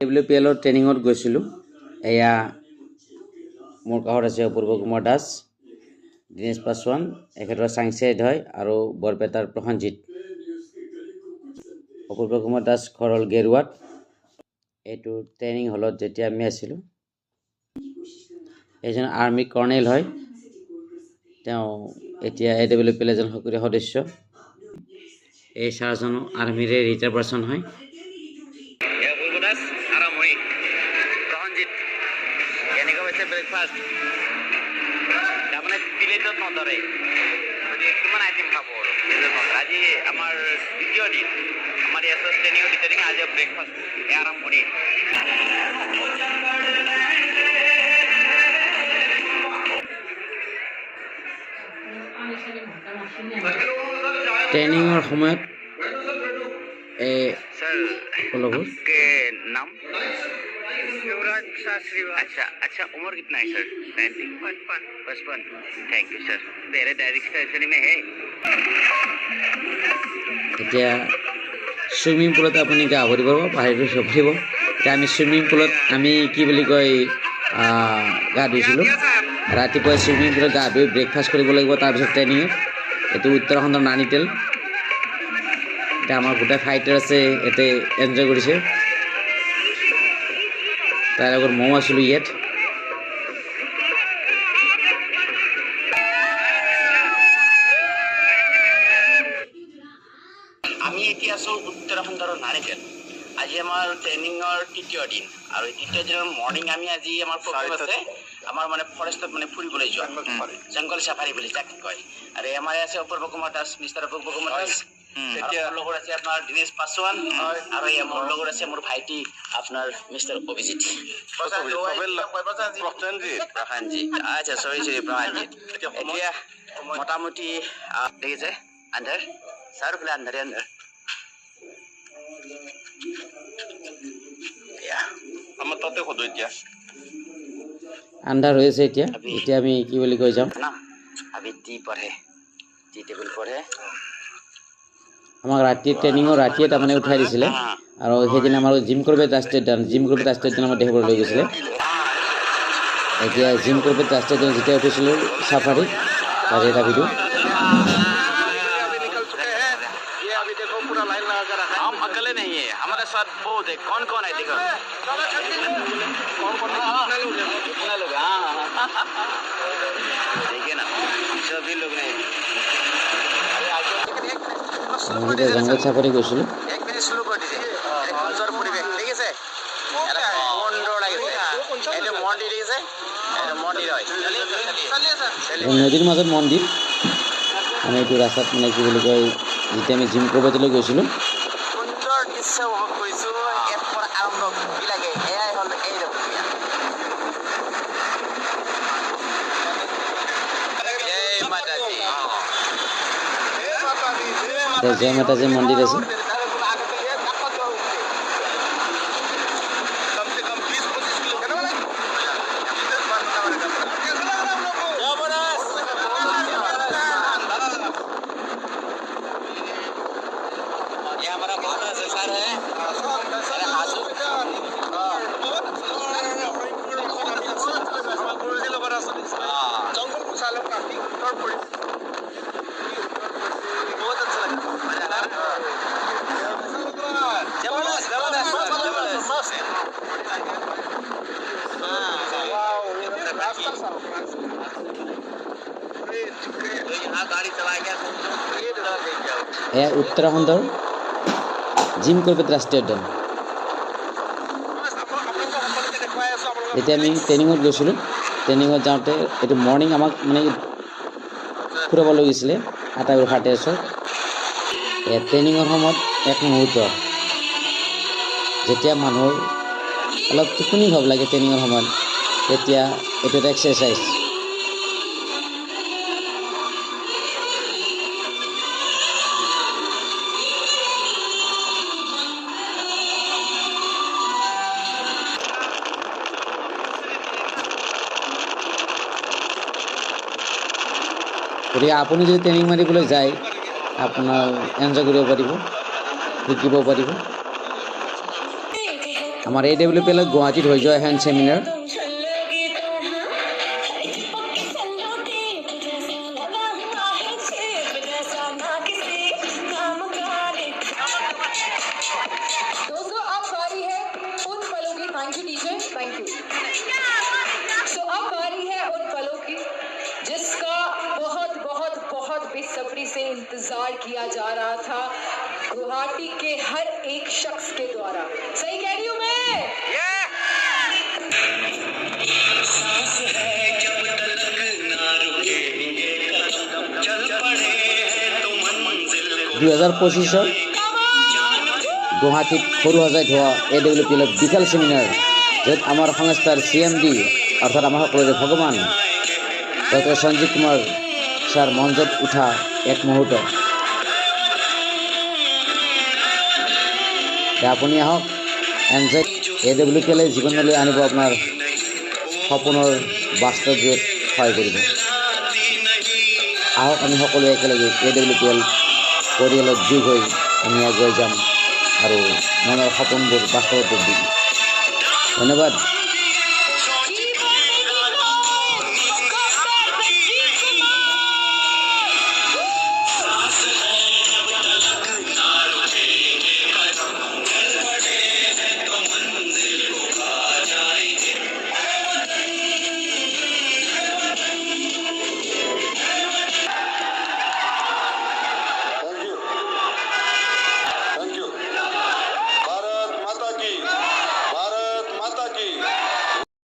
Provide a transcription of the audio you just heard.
WPL ট্ৰেইনিঙত গৈছিলোঁ। এয়া মোৰ কাষত আছে অপূৰ্ব কুমাৰ দাস, দিনেশ পাছোৱান, এখেতৰ চাংচাইড হয়, আৰু বৰপেটাৰ প্ৰসঞ্জিত। অপূৰ্ব কুমাৰ দাস ঘৰ হ'ল গেৰুৱাত। এইটো ট্ৰেইনিং হলত যেতিয়া আমি আছিলোঁ। এইজন আৰ্মি কৰ্ণেল হয়, তেওঁ এতিয়া AWPL এজন সক্ৰিয় সদস্য। এই ছাৰজনো আৰ্মিৰে ৰিটায়াৰ পাৰ্চন হয়। ব্ৰেকফাষ্ট তাৰমানে প্লেটত নধৰে, কিমান আইটেম খাব আৰু প্লেটত নধৰে। আজি আমাৰ দ্বিতীয় দিন, আমাৰ ইয়াত ট্ৰেইনিঙৰ দ্বিতীয় দিন। আজি ব্ৰেকফাষ্ট আৰম্ভণি। ট্ৰেইনিঙৰ সময়ত नाम युवराज शास्त्री। अच्छा अच्छा, उम्र कितना है सर? 55। Thank you sir. पहले डायरेक्शन में है। এতিয়া সুইমিং পুলত আপুনি গা ভৰিব বাহিৰটো চফিব। এতিয়া আমি সুইমিং পুলত আমি কি বুলি কয় গা ধুইছিলোঁ। ৰাতিপুৱা সুইমিং পুলত গা ধুই ব্ৰেকফাষ্ট কৰিব লাগিব, তাৰপিছত ট্ৰেইনিঙত। এইটো উত্তৰাখণ্ডৰ নানিতেল। এতিয়া আমাৰ গোটেই ফাইটাৰ আছে, ইয়াতে এনজয় কৰিছে। তাৰ আগত ময়ো আছিলোঁ ইয়াত। আমি এতিয়া আছোঁ উত্তৰাখণ্ডৰ নানিতেল। আজি আমাৰ ট্ৰেইনিঙৰ তৃতীয় দিন, আৰু এই তৃতীয় দিনৰ মৰ্ণিং আমি আজি আমাৰ প্ৰগ্ৰেম আছে, আমাৰ মানে ফৰেষ্টত মানে ফুৰিবলৈ যোৱা, জংগল চাফাৰী বুলি যাক কয়। আৰু আমাৰ আছে অপূৰ্ব কুমাৰ দাস, মিষ্টাৰ অপূৰ্ব কুমাৰ দাস। মোৰ লগত আছে আপোনাৰ দিনেশ পাছোৱান, আৰু মোৰ লগত আছে মোৰ ভাইটি আপোনাৰ মিষ্টাৰ অভিজিৎ প্ৰসেনজিৎ। আচ্ছা, চৰি প্ৰসেনজিৎ। এতিয়া মোটামুটি দেখিছে আন্ধাৰ, চাৰিওফালে আন্ধাৰে আন্ধাৰ। আমাৰ তাতে সোধো এতিয়া আন্ধাৰ হৈ আছে। এতিয়া আমি কি বুলি কৈ যাম না, আমি টি টেবুল পঢ়ে। আমাক ৰাতি ট্ৰেইনিঙৰ ৰাতিয়ে তাৰমানে উঠাই দিছিলে, আৰু সেইদিনা আমাৰ জিম কৰবেট ৰাষ্ট্ৰীয় উদ্যান আমাৰ দেখিবলৈ লৈ গৈছিলে। এতিয়া জিম কৰবেট ৰাষ্ট্ৰীয় উদ্যান যেতিয়া উঠিছিলোঁ চাফাৰীত, তাৰে এটা ভিডিঅ'। हम अकेले नहीं है, हमारे साथ बहुत है। कौन कौन है देखो, देखिए ना, सभी लोग नहीं। জংগল চাফাৰী গৈছিলোঁ। এক মিনিট শ্ল' কৰি দিছে। সুন্দৰ পৰিৱেশ ঠিক আছে, সুন্দৰ লাগিছে। এইটো মন্দিৰ দেখিছে, মন্দিৰ হয়, নদীৰ মাজত মন্দিৰ। আমি এইটো ৰাস্তাত মানে কি বুলি কয়, যেতিয়া আমি জিম কৰবেটলৈ গৈছিলোঁ, সুন্দৰ দৃশ্য উপভোগ কৰিছোঁ। ইয়াৰ পৰা আৰম্ভ বিলাকে এয়াই হ'ল এই জয় মাতাজী মন্দিৰ আছে। এয়া উত্তৰাখণ্ডৰ জিম কৰবেট ৰাষ্ট্ৰীয় উদ্যান। এতিয়া আমি ট্ৰেইনিঙত গৈছিলোঁ। ট্ৰেইনিঙত যাওঁতে এইটো মৰ্ণিং আমাক মানে ফুৰাব লৈ গৈছিলে আটাইবোৰ ফাৰ্টাৰ্ছত। ট্ৰেইনিঙৰ সময়ত এক মুহূৰ্ত যেতিয়া মানুহৰ অলপ টোপনি ভাৱ লাগে ট্ৰেইনিঙৰ সময়ত, তেতিয়া এইটো এটা এক্সাৰচাইজ। গতিকে আপুনি যদি ট্ৰেইনিং মাৰিবলৈ যায়, আপোনাৰ এনজয় কৰিব পাৰিব, শিকিব পাৰিব। আমাৰ AWPL গুৱাহাটীত হৈ যোৱা এখন চেমিনাৰ दोस्तों अब बारी है उन पलों की thank you teacher thank you तो अब बारी है उन पलों की जिसका बहुत बहुत बहुत बेसब्री से इंतजार किया जा रहा था गुवाहाटी के हर एक शख्स के द्वारा सही कह रही हूँ मैं 2025 গুৱাহাটীত সৰু সজাই হোৱা AWPL বিশাল চেমিনাৰ য'ত আমাৰ সংস্থাৰ CMD অৰ্থাৎ আমাৰ সকলোৰে ভগৱান ডক্টৰ সঞ্জীৱ কুমাৰ ছাৰ মঞ্চত উঠা এক মুহূৰ্ত আপুনি আহক এনজয় AWPL জীৱনলৈ আনিব আপোনাৰ সপোনৰ বাস্তৱ ৰূপ সহায় কৰিব আহক আমি সকলোৱে একেলগে AWPL পৰিয়ালত যোগ হৈ আমি আগুৱাই যাম আৰু মনৰ সপোনবোৰ বাস্তৱত ৰূপ দিম ধন্যবাদ